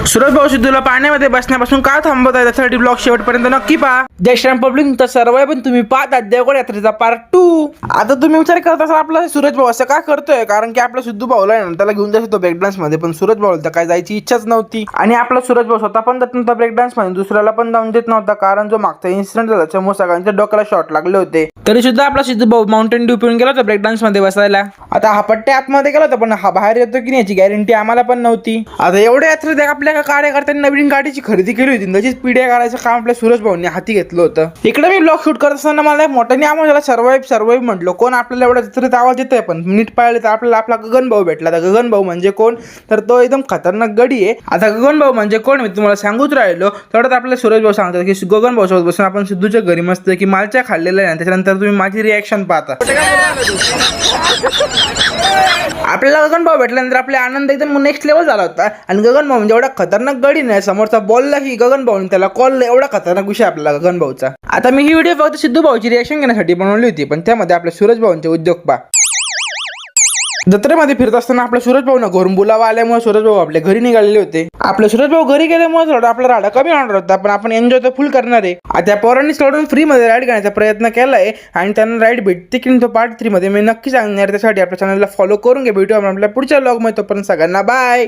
सूरज भाऊ सिद्धूला पाण्यामध्ये बसण्यापासून का थांबवत आहे त्यासाठी ब्लॉग शेवटपर्यंत नक्की पहा. जय श्रीराम पब्लिक, तर सर्व पण तुम्ही पाहता देवगड यात्रेचा पार्ट 2. आता तुम्ही विचार करत असाल आपला सूरज भाऊ असं का करतोय, कारण की आपला सिद्धू भाऊला आहे ना त्याला घेऊन जायचं होतं ब्रेक डान्स मध्ये, पण सूरज भाऊला तर काय जायची इच्छाच नव्हती. आणि आपला सूरज भाऊ स्वतः पण जात नव्हता ब्रेक डान्स मध्ये, दुसऱ्याला पण जाऊन देत नव्हता, कारण जो मागचा इन्सिडेंट झाला त्यामुळे सगळ्यांच्या डोक्याला शॉट लागले होते. तरी सुद्धा आपला सिद्धू भाऊ माउंटेन ड्यू पिऊन गेला होता ब्रेक डान्स मध्ये बसायला. आता हा पट्ट्या आतमध्ये गेला होता, पण हा बाहेर येतो की नाही याची गॅरंटी आम्हाला पण नव्हती. आता एवढ्या यात्रेत आपल्या कार्यकर्त्यांनी नवीन गाडीची खरेदी केली होती, त्याचीच पिढ्या काढायचं काम आपल्या सूरज भाऊंनी हाती घेतलं होतं. इकडे मी ब्लॉग शूट करत असताना मला एक मोठ्याने आम्हाला सर्वाईव्ह म्हटलं. कोण आपल्याला एवढ्या जत्रेत आवाज येतोय, पण नीट पाहिले तर आपल्याला आपला गगन भाऊ भेटला. तर गगन भाऊ म्हणजे कोण, तर तो एकदम खतरनाक गडी आहे. आता गगन भाऊ म्हणजे कोण मी तुम्हाला सांगूच राहिलो, तेवढ्यात आपल्या सूरज भाऊ सांगतात की गगन भाऊ सोबत बसून आपण सिद्धूच्या घरी मस्त की मालच्या खाल्लेला आहे. त्याच्यानंतर तुम्ही माझी रिॲक्शन पाहता. आपल्याला गगन भाऊ भेटल्यानंतर आपला आनंद एकदम नेक्स्ट लेवल झाला होता. आणि गगन भाऊ म्हणजे एवढा खतरनाक गडी नाही, समोरचा बोलला की गगन भाऊ त्याला कॉल, एवढा खतरनाक विषय आपला गगन भाऊचा. आता मी ही व्हिडिओ फक्त सिद्धू भाऊची रिॲक्शन घेण्यासाठी बनवली होती, पण त्यामध्ये आपल्या सूरज भाऊंचे उद्योग पा. जत्रेमध्ये फिरत असताना आपल्या सूरज भाऊना घरून बोलावा आल्यामुळे सूरज भाऊ आपल्या घरी निघालेले होते. आपले सूरज भाऊ घरी गेल्यामुळे थोडा आपला राडा कमी होणार होता, पण आपण एन्जॉय तर फुल करणार आहे. आता पोरांनी सोडून फ्री मध्ये राईड करण्याचा प्रयत्न केलाय आणि त्यांना राईड भेटते की तो पार्ट 3 मध्ये मी नक्की सांगणार. त्यासाठी आपल्या चॅनलला फॉलो करून घ्या. भेटू आपण आपल्या पुढच्या व्लॉग मध्ये. तोपर्यंत सगळ्यांना बाय.